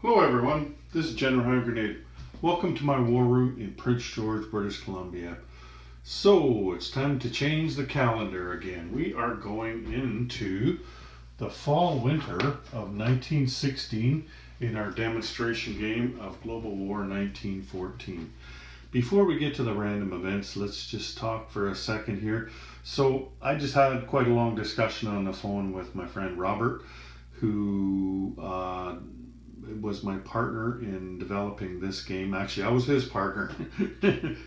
Hello everyone, this is General Hand Grenade. Welcome to my war route in Prince George, British Columbia. So it's time to change the calendar again. We are going into the fall-winter of 1916 in our demonstration game of Global War 1914. Before we get to the random events, let's just talk for a second here. So I just had quite a long discussion on the phone with my friend Robert, who was my partner in developing this game. Actually, I was his partner.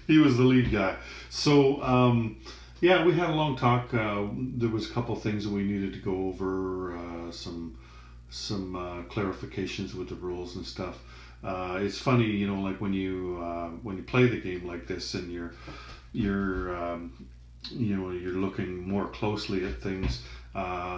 He was the lead guy. So yeah, we had a long talk. There was a couple things that we needed to go over, some clarifications with the rules and stuff. It's funny, you know, like when you play the game like this and you're you're looking more closely at things.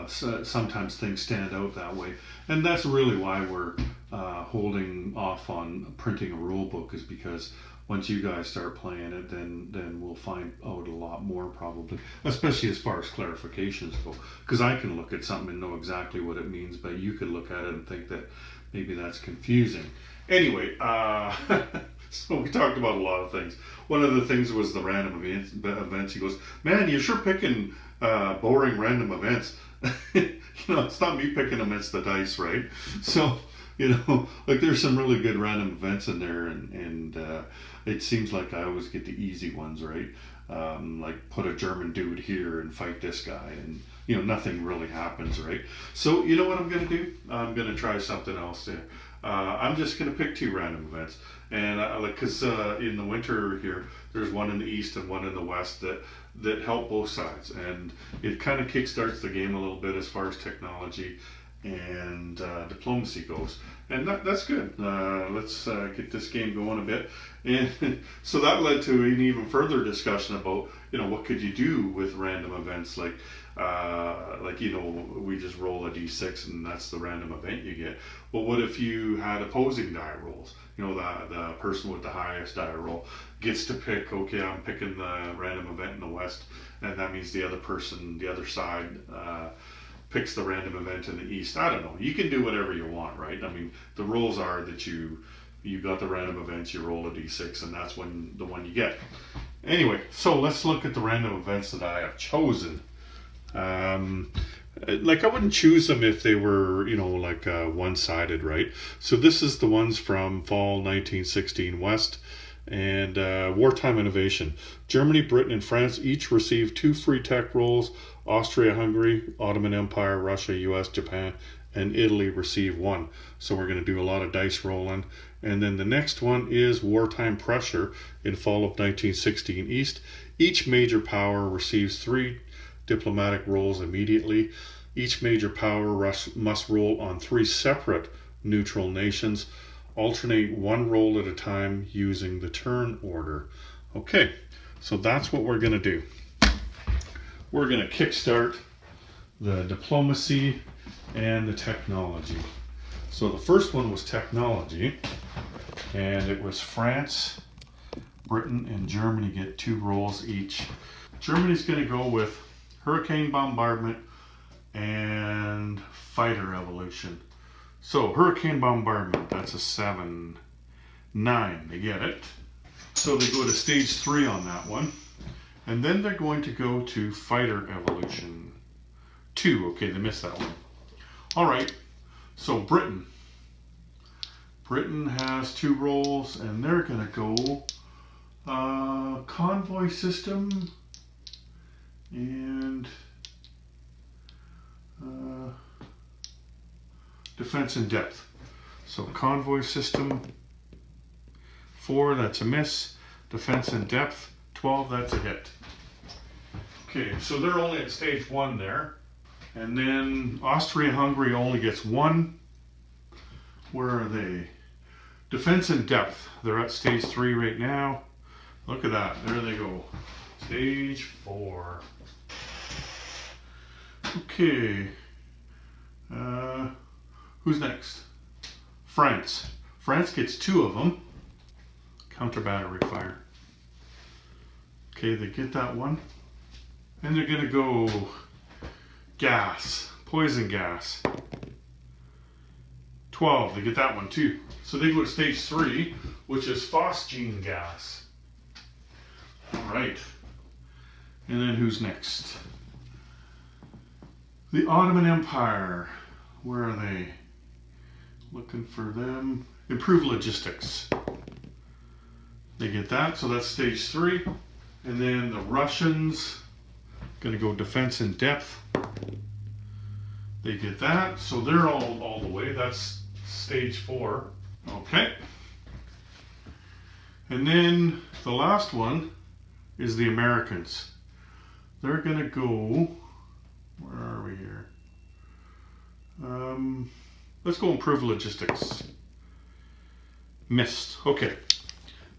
Sometimes things stand out that way, and that's really why we're holding off on printing a rule book, is because once you guys start playing it, then we'll find out a lot more, probably, especially as far as clarifications go, because I can look at something and know exactly what it means, but you could look at it and think that maybe that's confusing. Anyway, so we talked about a lot of things. One of the things was the random events. He goes, "Man, you're sure picking boring random events." It's not me picking them, it's the dice, right? So, like there's some really good random events in there, and it seems like I always get the easy ones, right? Like put a German dude here and fight this guy, and nothing really happens, right? So you know what I'm gonna do? I'm gonna try something else there. I'm just gonna pick two random events, and because in the winter here, there's one in the east and one in the west that help both sides, and it kind of kickstarts the game a little bit as far as technology and diplomacy goes, and that's good. Let's get this game going a bit, and so that led to an even further discussion about what could you do with random events, like we just roll a d6 and that's the random event you get. Well, what if you had opposing die rolls? The person with the highest die roll gets to pick, okay, I'm picking the random event in the west, and that means the other side picks the random event in the east. I don't know. You can do whatever you want, right? I mean, the rules are that you got the random events, you roll a d6, and that's the one you get. Anyway, so let's look at the random events that I have chosen. I wouldn't choose them if they were, one-sided, right? So this is the ones from fall 1916 West, and wartime innovation. Germany, Britain, and France each received 2 free tech rolls. Austria-Hungary, Ottoman Empire, Russia, US, Japan, and Italy receive 1. So we're going to do a lot of dice rolling. And then the next one is wartime pressure in fall of 1916 East. Each major power receives 3 diplomatic rolls immediately. Each major power must roll on 3 separate neutral nations. Alternate 1 roll at a time using the turn order. Okay, so that's what we're going to do. We're going to kickstart the diplomacy and the technology. So the first one was technology, and it was France, Britain, and Germany get 2 rolls each. Germany's going to go with hurricane bombardment and fighter evolution. So hurricane bombardment, that's a 7, 9. They get it. So they go to stage 3 on that one. And then they're going to go to fighter evolution 2. Okay, they missed that one. All right, so Britain has 2 rolls, and they're going to go convoy system and defense in depth. So convoy system 4, that's a miss. Defense in depth 12, that's a hit. Okay, so they're only at stage 1 there. And then Austria-Hungary only gets 1. Where are they? Defense in depth. They're at stage 3 right now. Look at that. There they go. Stage 4. Okay. Who's next? France. France gets 2 of them. Counter battery fire. Okay, they get that one. And they're going to go gas, poison gas. 12, they get that one too. So they go to stage 3, which is phosgene gas. All right. And then who's next? The Ottoman Empire. Where are they? Looking for them. Improved logistics. They get that, so that's stage 3. And then the Russians, gonna go defense in depth. They get that, so they're all the way. That's stage 4. Okay. And then the last one is the Americans. They're gonna go, where are we here? Let's go improve logistics. Missed. Okay.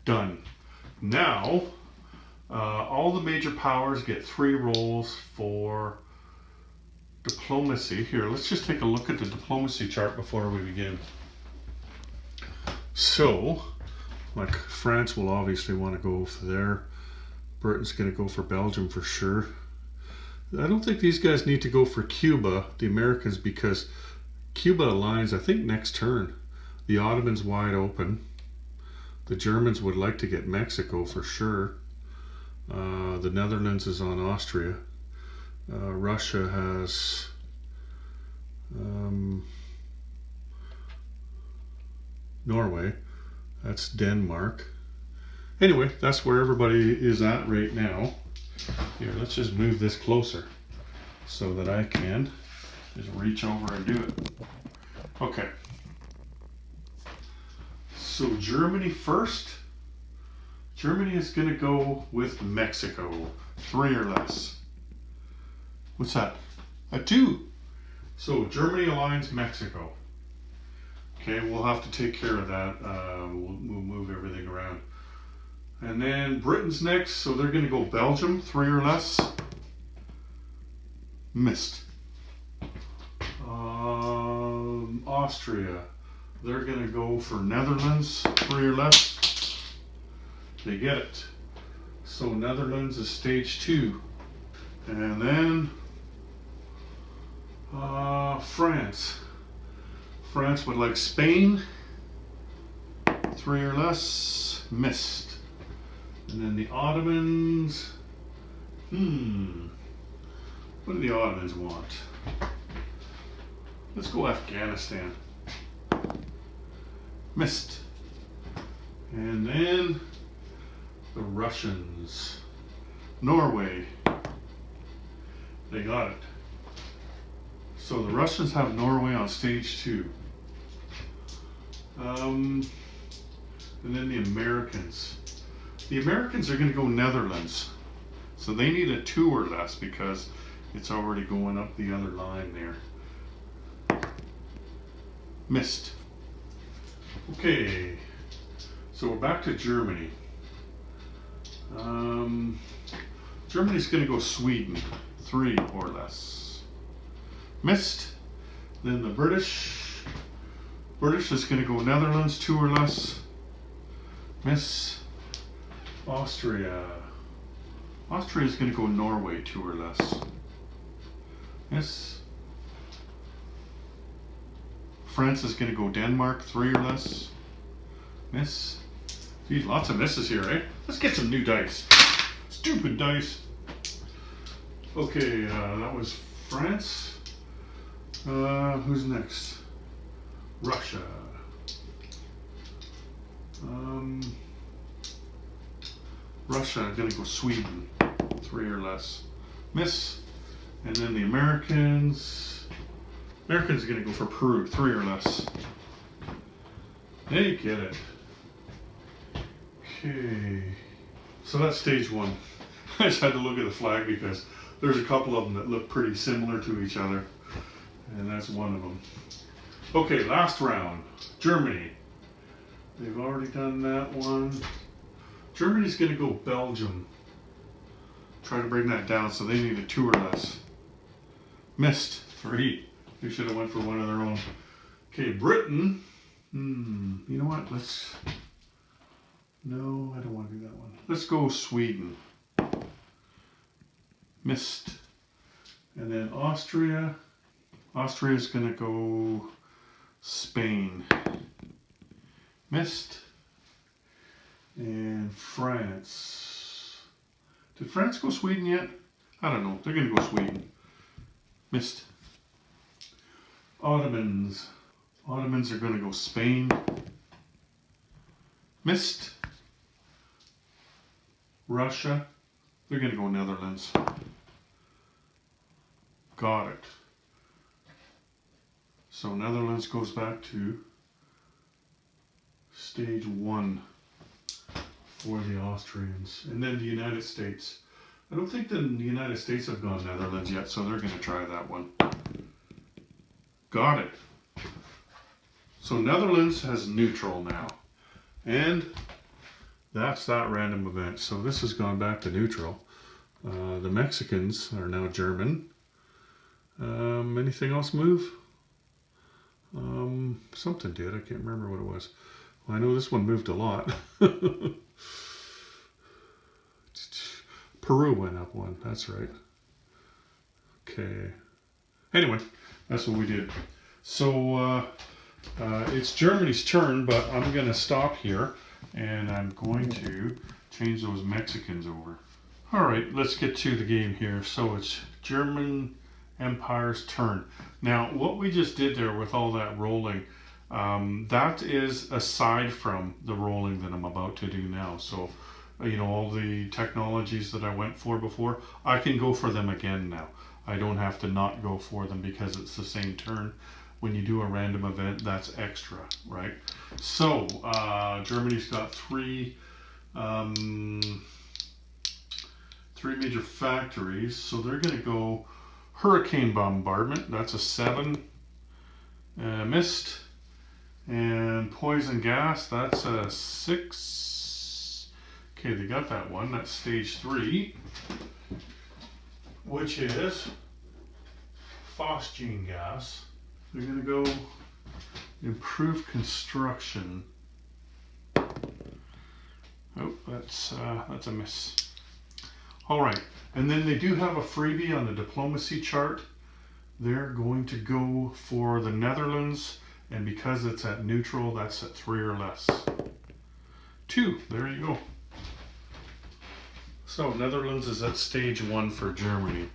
Done. Now, all the major powers get 3 rolls for diplomacy. Here, let's just take a look at the diplomacy chart before we begin. So, like France will obviously want to go for there. Britain's going to go for Belgium for sure. I don't think these guys need to go for Cuba, the Americans, because Cuba aligns, I think, next turn. The Ottomans wide open. The Germans would like to get Mexico for sure. The Netherlands is on Austria. Russia has Norway. That's Denmark. Anyway, that's where everybody is at right now. Here, let's just move this closer so that I can just reach over and do it. Okay. So Germany first. Germany is going to go with Mexico. 3 or less. What's that? A 2. So Germany aligns Mexico. Okay, we'll have to take care of that. We'll move everything around. And then Britain's next, so they're going to go Belgium, 3 or less. Missed. Austria, they're going to go for Netherlands, 3 or less. They get it. So Netherlands is stage 2. And then France. France would like Spain, 3 or less. Missed. And then the Ottomans, what do the Ottomans want? Let's go Afghanistan. Missed. And then the Russians, Norway. They got it. So the Russians have Norway on stage 2. And then the Americans. The Americans are going to go Netherlands. So they need a 2 or less because it's already going up the other line there. Missed. Okay. So we're back to Germany. Germany's going to go Sweden. 3 or less. Missed. Then the British is going to go Netherlands, 2 or less. Miss. Austria is going to go Norway, 2 or less. Miss. France is going to go Denmark, 3 or less. Miss. Geez, lots of misses here, eh? Let's get some new dice. Stupid dice. Okay, that was France. Who's next? Russia. Russia is going to go Sweden, 3 or less. Miss. And then the Americans are going to go for Peru, 3 or less. They get it. Okay. So that's stage 1. I just had to look at the flag because there's a couple of them that look pretty similar to each other. And that's one of them. Okay, last round. Germany. They've already done that one. Germany's going to go Belgium. Try to bring that down, so they need a 2 or less. Missed. 3. They should have went for one of their own. Okay, Britain. You know what? No, I don't want to do that one. Let's go Sweden. Missed. And then Austria. Austria's going to go Spain. Missed. And France. Did France go Sweden yet? I don't know. They're going to go Sweden. Missed. Ottomans. Ottomans are going to go Spain. Missed. Russia. They're going to go Netherlands. Got it. So Netherlands goes back to stage 1 for the Austrians. And then the United States. I don't think the United States have gone Netherlands yet, so they're going to try that one. Got it. So Netherlands has neutral now. And that's that random event. So this has gone back to neutral. The Mexicans are now German. Anything else move? Something did. I can't remember what it was. Well, I know this one moved a lot. Peru went up one. That's right. Okay. Anyway, that's what we did. So it's Germany's turn, but I'm going to stop here and I'm going to change those Mexicans over. All right, let's get to the game here. So it's German Empire's turn. Now, what we just did there with all that rolling, that is aside from the rolling that I'm about to do now. So, you know, all the technologies that I went for before, I can go for them again now. I don't have to not go for them because it's the same turn. When you do a random event, that's extra, right? So, Germany's got three major factories. So they're going to go Hurricane Bombardment. That's a 7. Missed. And Poison Gas. That's a 6. Okay, they got that one. That's stage 3. Which is Phosgene Gas. They're going to go Improve Construction. Oh, that's a miss. All right, and then they do have a freebie on the diplomacy chart. They're going to go for the Netherlands, and because it's at neutral, that's at 3 or less. 2, there you go. So Netherlands is at stage 1 for Germany.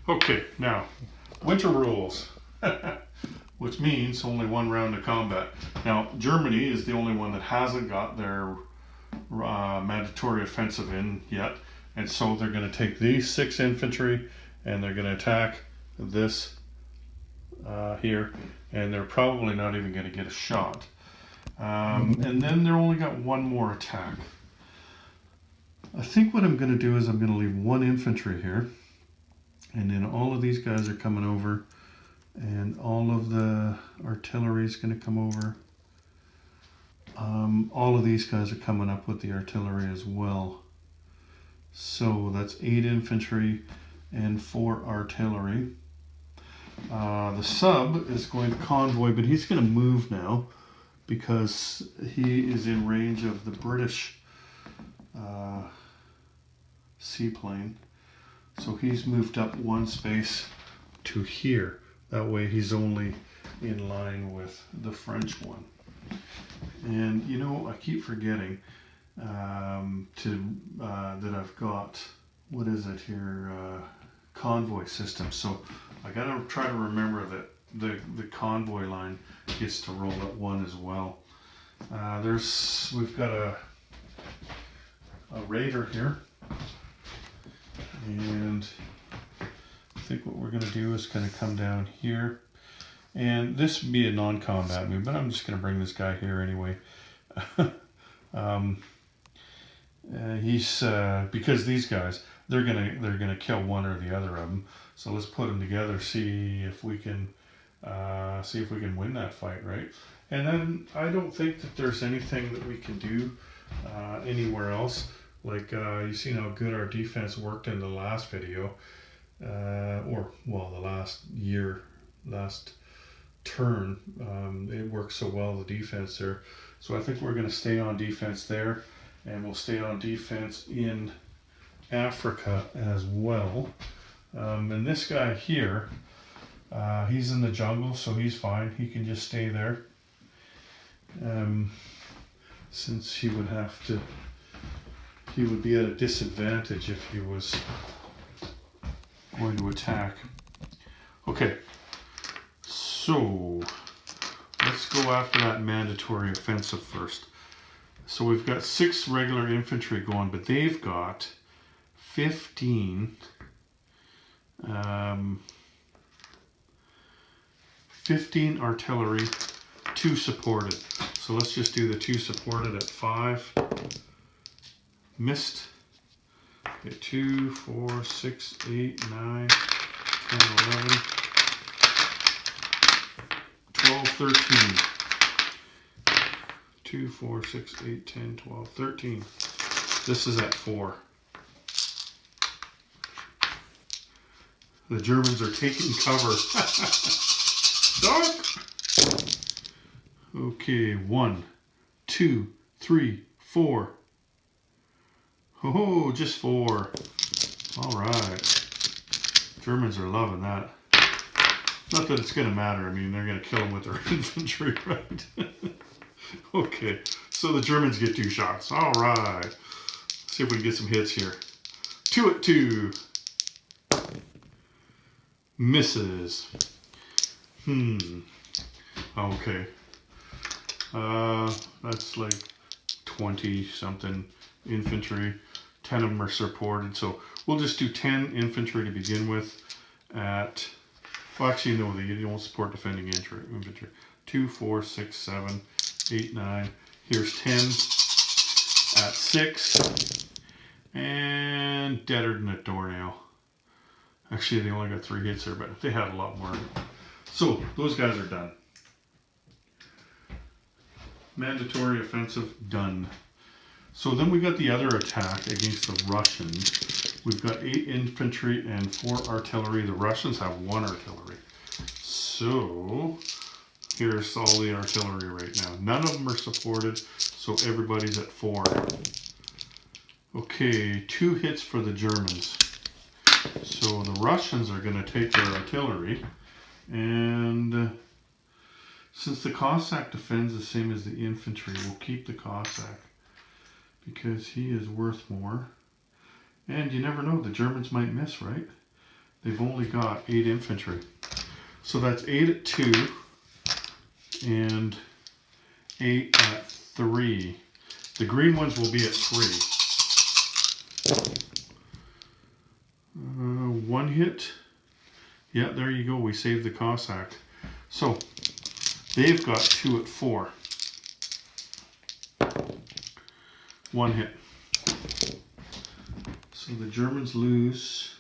Okay, now, winter rules, which means only 1 round of combat. Now, Germany is the only one that hasn't got their mandatory offensive in yet. And so they're going to take these 6 infantry and they're going to attack this here. And they're probably not even going to get a shot. And then they're only got 1 more attack. I think what I'm going to do is I'm going to leave 1 infantry here. And then all of these guys are coming over. And all of the artillery is going to come over. All of these guys are coming up with the artillery as well. So that's 8 infantry and 4 artillery. The sub is going to convoy, but he's going to move now because he is in range of the British seaplane. So he's moved up 1 space to here. That way he's only in line with the French one. And you know, I keep forgetting that I've got, what is it here, convoy system. So I gotta try to remember that the convoy line gets to roll at 1 as well. We've got a raider here, and I think what we're gonna do is gonna come down here. And this would be a non-combat move, but I'm just going to bring this guy here anyway. Because these guys, they're gonna kill one or the other of them. So let's put them together, see if we can win that fight, right? And then I don't think that there's anything that we can do anywhere else. Like you seen how good our defense worked in the last video, the last turn. It worked so well, the defense there. So I think we're going to stay on defense there, and we'll stay on defense in Africa as well. And this guy here, He's in the jungle, so he's fine. He can just stay there. Since he would be at a disadvantage if he was going to attack. Okay, so let's go after that mandatory offensive first. So we've got 6 regular infantry going, but they've got 15 15 artillery, 2 supported. So let's just do the 2 supported at 5. Missed. Okay, 2, 4, 6, 8, 9, 10, 11, 12, 13. 2, 4, 6, 8, 10, 12, 13. This is at 4. The Germans are taking cover. Dark! Okay, 1, 2, 3, 4. Oh, just 4. All right. Germans are loving that. Not that it's going to matter. I mean, they're going to kill them with their infantry, right? Okay, so the Germans get 2 shots. All right. Let's see if we can get some hits here. 2 at 2. Misses. Okay. That's like 20 something infantry. 10 of them are supported, so we'll just do 10 infantry to begin with. At, well, actually no, they don't support defending infantry. 2, 4, 6, 7, 8, 9. Here's 10 at 6, and deader than a doornail. Actually, they only got 3 hits there, but they had a lot more. So those guys are done. Mandatory offensive done. So then we got the other attack against the Russians. We've got 8 infantry and 4 artillery. The Russians have 1 artillery. So here's all the artillery right now. None of them are supported, so everybody's at 4. Okay, 2 hits for the Germans. So the Russians are going to take their artillery, and since the Cossack defends the same as the infantry, we'll keep the Cossack because he is worth more. And you never know, the Germans might miss, right? They've only got 8 infantry. So that's 8 at 2 and 8 at 3. The green ones will be at 3. 1 hit. Yeah, there you go. We saved the Cossack. So they've got 2 at 4. 1 hit. So the Germans lose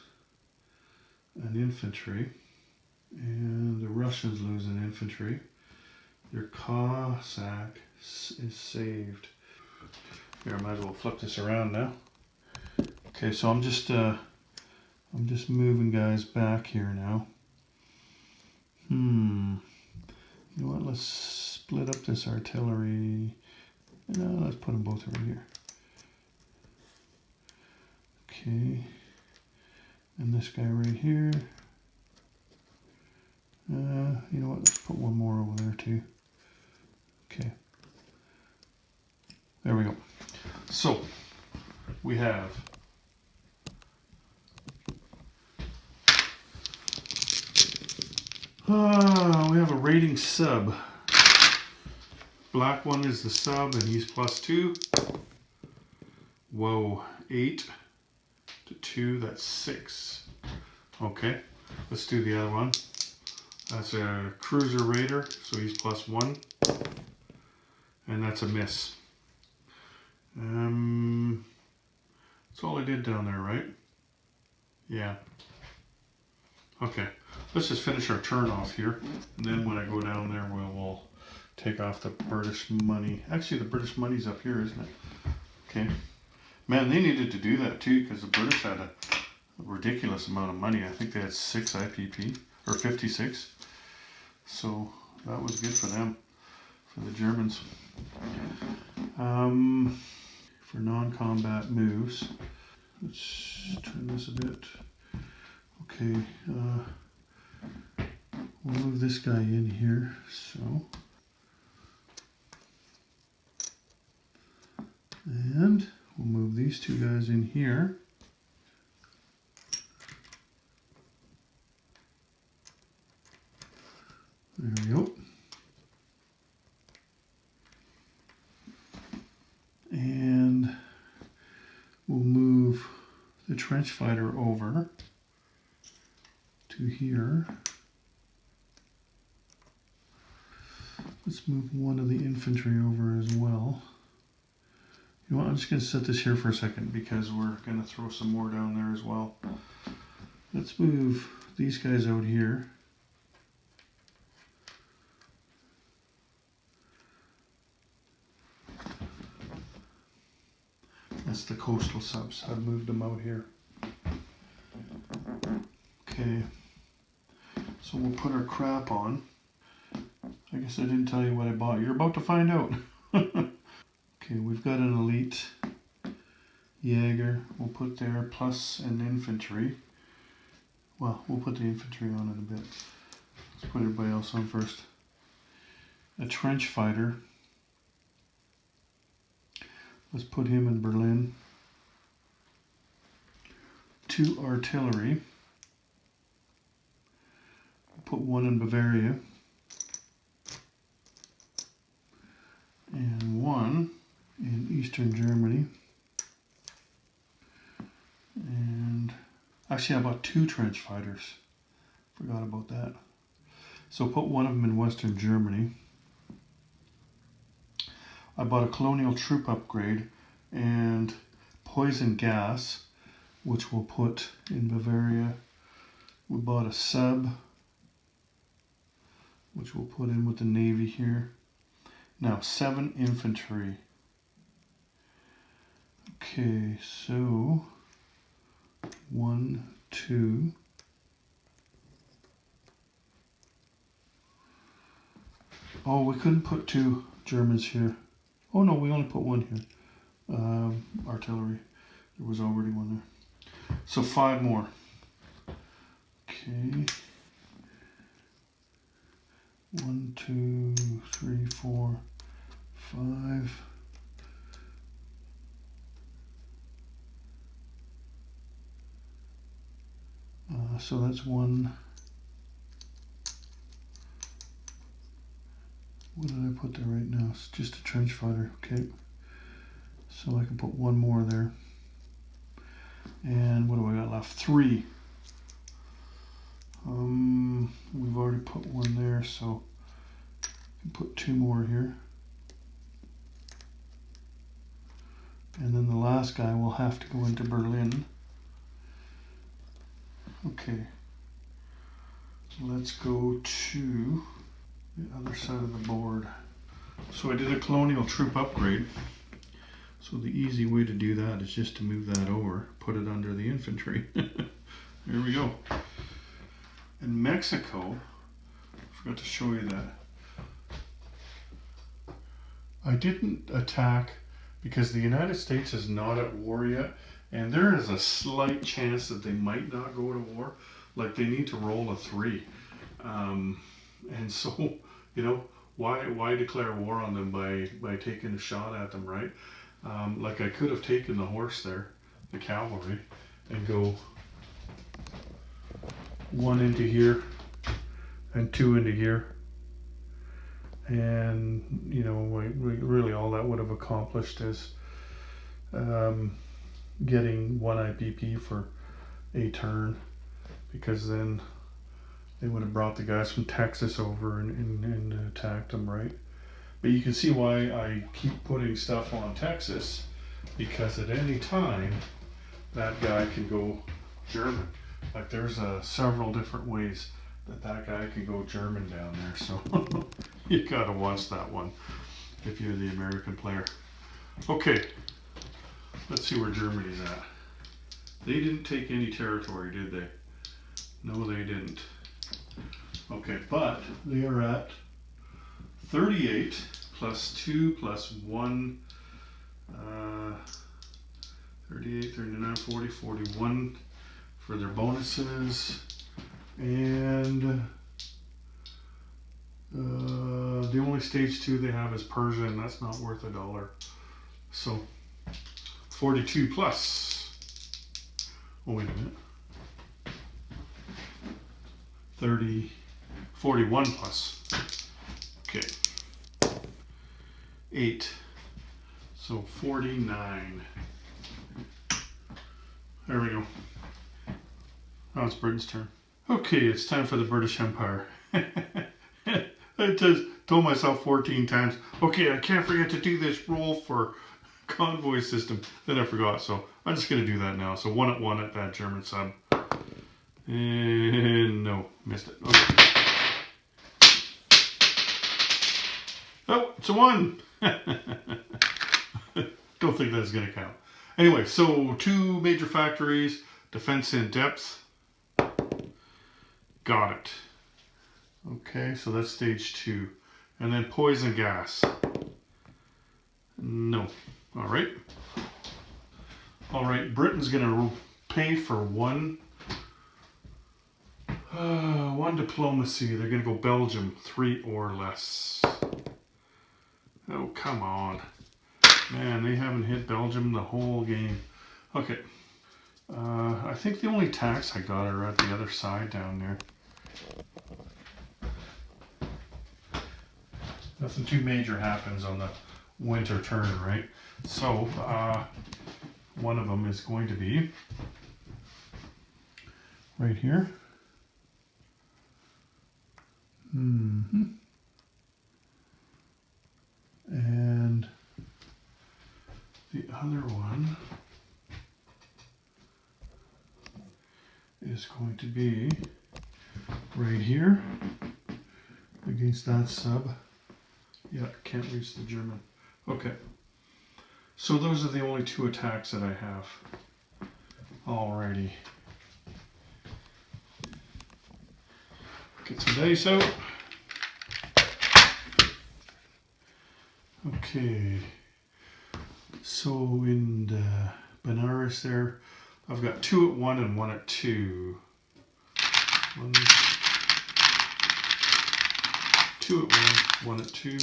an infantry, and the Russians lose an infantry. Their Cossack is saved. Here, I might as well flip this around now. Okay, so I'm just moving guys back here now. You know what? Let's split up this artillery. No, let's put them both over here. Okay, and this guy right here. You know what? Let's put one more over there too. Okay, there we go. So we have we have a rating sub. Black one is the sub, and he's +2. Whoa, 8 to 2, that's 6. Okay, let's do the other one. That's a cruiser raider, so he's +1. And that's a miss. That's all I did down there, right? Yeah. Okay, let's just finish our turn off here. And then when I go down there, we'll take off the British money. Actually, the British money's up here, isn't it? Okay. Man, they needed to do that too, because the British had a ridiculous amount of money. I think they had 6 IPP, or 56. So that was good for them, for the Germans. For non-combat moves, let's turn this a bit. Okay, we'll move this guy in here, so. And we'll move these two guys in here. There we go. And we'll move the trench fighter over to here. Let's move one of the infantry over as well. You know what, I'm just going to set this here for a second because we're going to throw some more down there as well. Let's move these guys out here. That's the coastal subs. I've moved them out here. Okay. So we'll put our crap on. I guess I didn't tell you what I bought. You're about to find out. Okay, we've got an elite Jaeger. We'll put there plus an infantry. Well, we'll put the infantry on in a bit. Let's put everybody else on first. A trench fighter. Let's put him in Berlin. 2 artillery. Put 1 in Bavaria. And 1 in Eastern Germany. And actually I bought 2 trench fighters. Forgot about that. So put 1 of them in Western Germany. I bought a colonial troop upgrade and poison gas, which we'll put in Bavaria. We bought a sub, which we'll put in with the Navy here. Now 7 infantry. Okay, so 1, 2. Oh, we couldn't put 2 Germans here. Oh no, we only put 1 here. Artillery. There was already 1 there. So 5 more. Okay. 1, 2, 3, 4, 5. So that's 1. What did I put there right now? It's just a trench fighter. Okay. So I can put 1 more there. And what do I got left? 3. We've already put 1 there, so I can put 2 more here. And then the last guy will have to go into Berlin. Okay. Let's go to the other side of the board. So I did a colonial troop upgrade. So the easy way to do that is just to move that over, put it under the infantry. There we go. In Mexico, I forgot to show you that. I didn't attack because the United States is not at war yet, and there is a slight chance that they might not go to war. Like they need to roll a 3. And so, you know, why declare war on them by taking a shot at them, right? Like I could have taken the horse there, the cavalry, and go 1 into here and 2 into here. And, you know, really all that would have accomplished is getting 1 IPP for a turn, because then they would have brought the guys from Texas over and attacked them, right? But you can see why I keep putting stuff on Texas, because at any time that guy can go German. Like there's several different ways that guy can go German down there, so you gotta watch that one if you're the American player. Okay, let's see where Germany's at. They didn't take any territory, did they? No, they didn't. Okay, but they are at 38 plus 2 plus 1, 38, 39, 40, 41 for their bonuses, and The only stage 2 they have is Persia, and that's not worth $1. So 42 plus. Oh, wait a minute. 41 plus. Okay. 8. So 49. There we go. Now it's Britain's turn. Okay, it's time for the British Empire. I just told myself 14 times, okay, I can't forget to do this roll for convoy system. Then I forgot, so I'm just going to do that now. So 1 at 1 at that German sub. And no, missed it. Okay. Oh, it's a 1. Don't think that's going to count. Anyway, so 2 major factories, defense in depth. Got it. Okay, so that's stage 2. And then poison gas. No. All right. All right, Britain's going to pay for one diplomacy. They're going to go Belgium, 3 or less. Oh, come on. Man, they haven't hit Belgium the whole game. Okay. I think the only tax I got are at the other side down there. Nothing too major happens on the winter turn, right? So, one of them is going to be right here. And the other one is going to be right here against that sub. Yeah, can't reach the German. Okay. So those are the only 2 attacks that I have. Alrighty. Get some dice out. Okay. So in Benares there, I've got 2 at 1 and 1 at 2. 2 at 1, 1 at 2.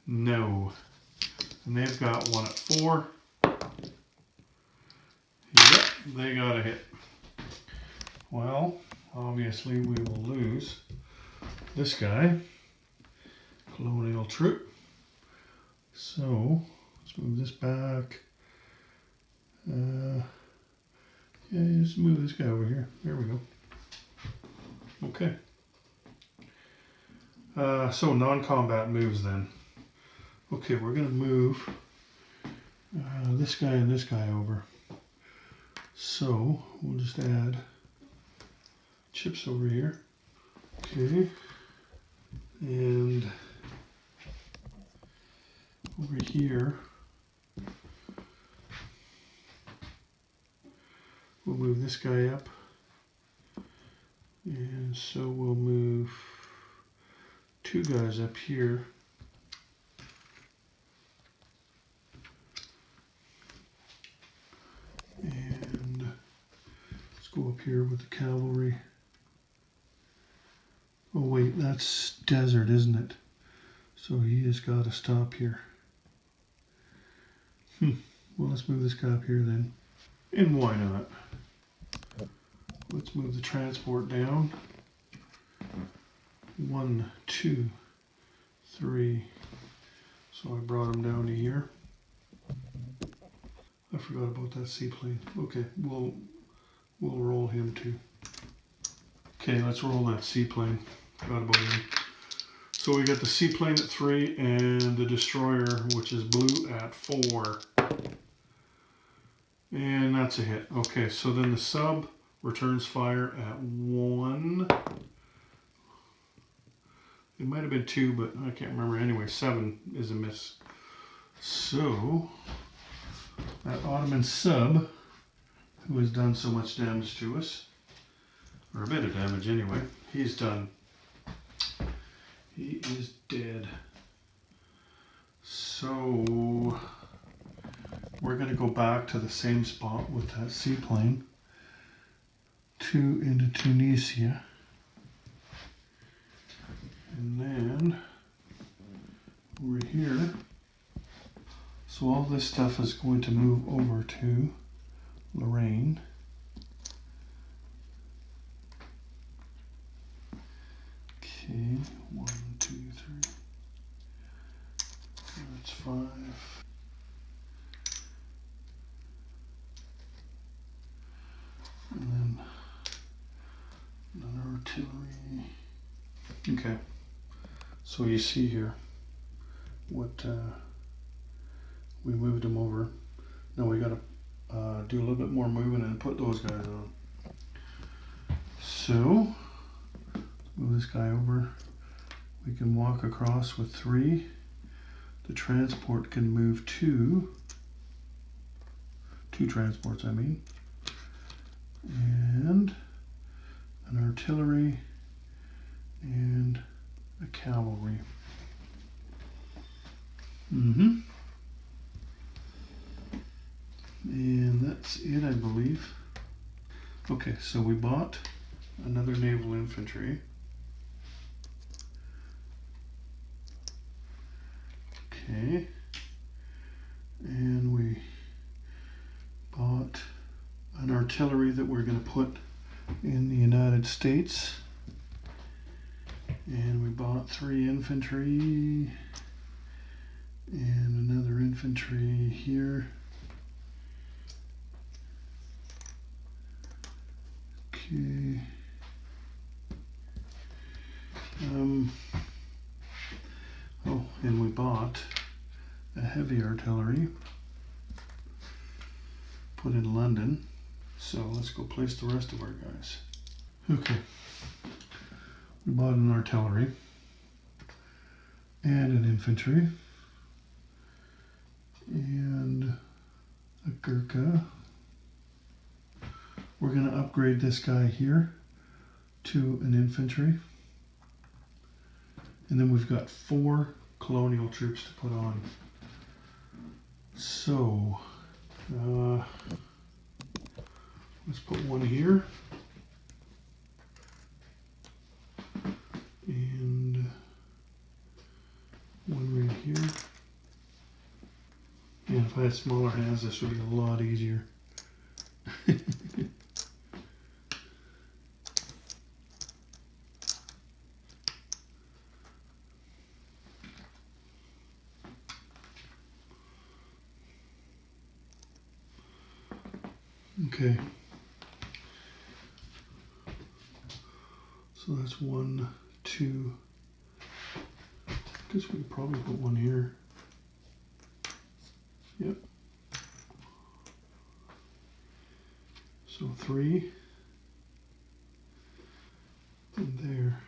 No. And they've got 1 at 4. Yep, they got a hit. Well, obviously we will lose this guy, colonial troop. So let's move this back. Yeah, just move this guy over here. There we go. Okay. So non-combat moves then. Okay, we're going to move this guy and this guy over. So we'll just add chips over here. Okay. And over here, we'll move this guy up. And so we'll move 2 guys up here. And let's go up here with the cavalry. Oh wait, that's desert, isn't it? So he has got to stop here. Well, let's move this guy up here then. And why not? Let's move the transport down. 1, 2, 3. So I brought him down to here. I forgot about that seaplane. Okay, we'll roll him too. Okay, let's roll that seaplane. Forgot about him. So we got the seaplane at 3 and the destroyer, which is blue, at 4. And that's a hit. Okay, so then the sub returns fire at 1. It might have been 2, but I can't remember. Anyway, 7 is a miss. So that Ottoman sub, who has done so much damage to us, or a bit of damage anyway, he's done. He is dead. So we're going to go back to the same spot with that seaplane. 2 into Tunisia. And then over here, so all this stuff is going to move over to Lorraine. Okay, 1, 2, 3. That's 5. And then another artillery. Okay, so you see here what we moved them over. Now we got to do a little bit more moving and put those guys on. So move this guy over. We can walk across with 3. The transport can move 2 transports, I mean, and an artillery and a cavalry. And that's it, I believe. Okay, so we bought another naval infantry. Okay, and we bought an artillery that we're going to put in the United States, and we bought 3 infantry and another infantry here. Okay. Oh, and we bought a heavy artillery, put in London. So let's go place the rest of our guys. Okay, we bought an artillery and an infantry and a Gurkha. We're going to upgrade this guy here to an infantry. And then we've got 4 colonial troops to put on. So, let's put one here. And one right here. And if I had smaller hands, this would be a lot easier. Okay, so that's 1, 2. I guess we could probably put one here. Yep. So 3. And there.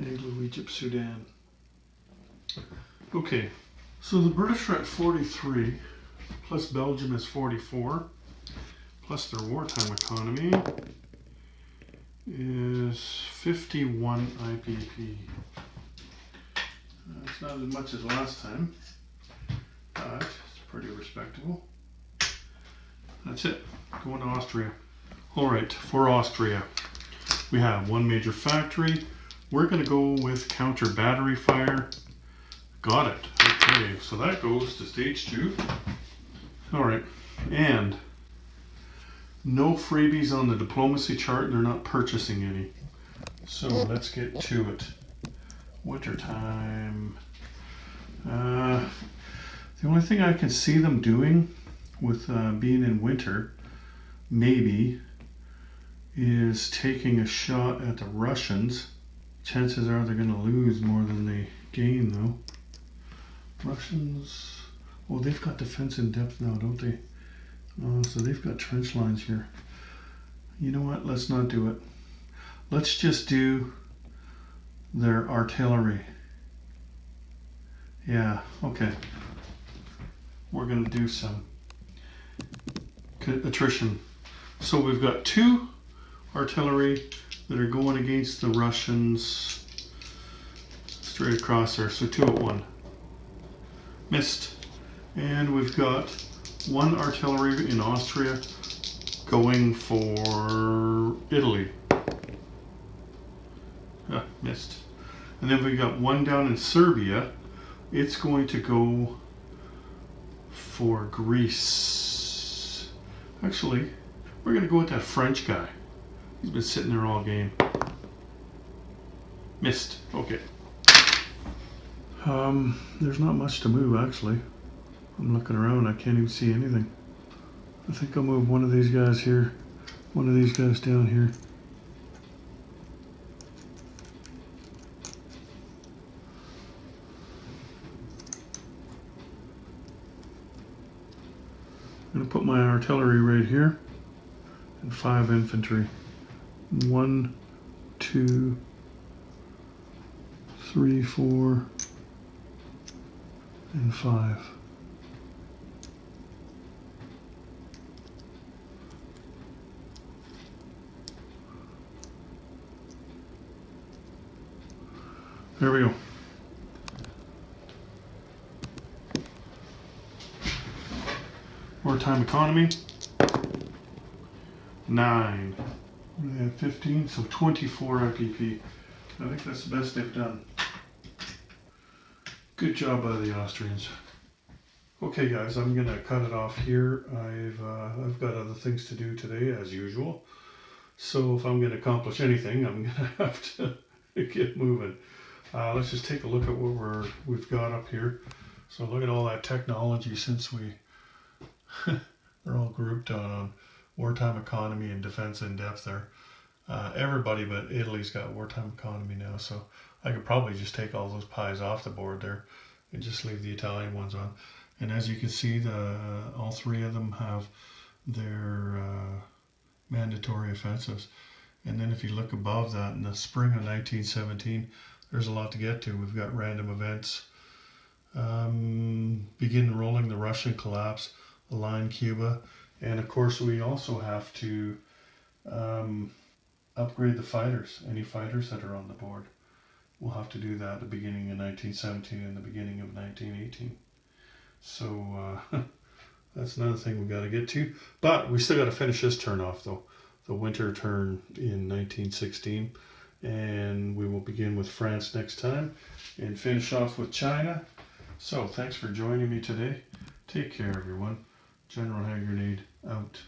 Anglo Egypt, Sudan. Okay, so the British are at 43, plus Belgium is 44. Plus their wartime economy is 51 IPP. It's not as much as last time, but it's pretty respectable. That's it. Going to Austria. All right, for Austria, we have 1 major factory. We're going to go with counter battery fire. Got it. Okay, so that goes to stage 2. All right, and no freebies on the diplomacy chart. They're not purchasing any. So let's get to it. Winter time. The only thing I can see them doing with being in winter, maybe, is taking a shot at the Russians. Chances are they're going to lose more than they gain, though. Russians, oh, they've got defense in depth now, don't they? So they've got trench lines here. You know what? Let's not do it. Let's just do their artillery. Yeah, okay. We're going to do some attrition. So we've got 2 artillery that are going against the Russians straight across there. So 2 at 1. Missed. And we've got 1 artillery in Austria going for Italy. Missed. And then we got one down in Serbia. It's going to go for Greece. Actually, we're going to go with that French guy. He's been sitting there all game. Missed. Okay. There's not much to move, actually. I'm looking around. I can't even see anything. I think I'll move one of these guys here. One of these guys down here. I'm going to put my artillery right here and 5 infantry. 1, 2, 3, 4, and 5. There we go. Wartime economy. 9. We have 15, so 24 IPP. I think that's the best they've done. Good job by the Austrians. Okay, guys, I'm gonna cut it off here. I've got other things to do today, as usual. So if I'm gonna accomplish anything, I'm gonna have to get moving. Let's just take a look at what we've got up here. So look at all that technology since they're all grouped on wartime economy and defense in depth there. Everybody but Italy's got wartime economy now, so I could probably just take all those pies off the board there and just leave the Italian ones on. And as you can see, all 3 of them have their mandatory offensives. And then if you look above that, in the spring of 1917, there's a lot to get to. We've got random events. Begin rolling the Russian collapse, align Cuba, and of course we also have to upgrade the fighters, any fighters that are on the board. We'll have to do that at the beginning of 1917 and the beginning of 1918. So that's another thing we got to get to. But we still got to finish this turn off though, the winter turn in 1916. And we will begin with France next time and finish off with China. So thanks for joining me today. Take care, everyone. General Hand Grenade out.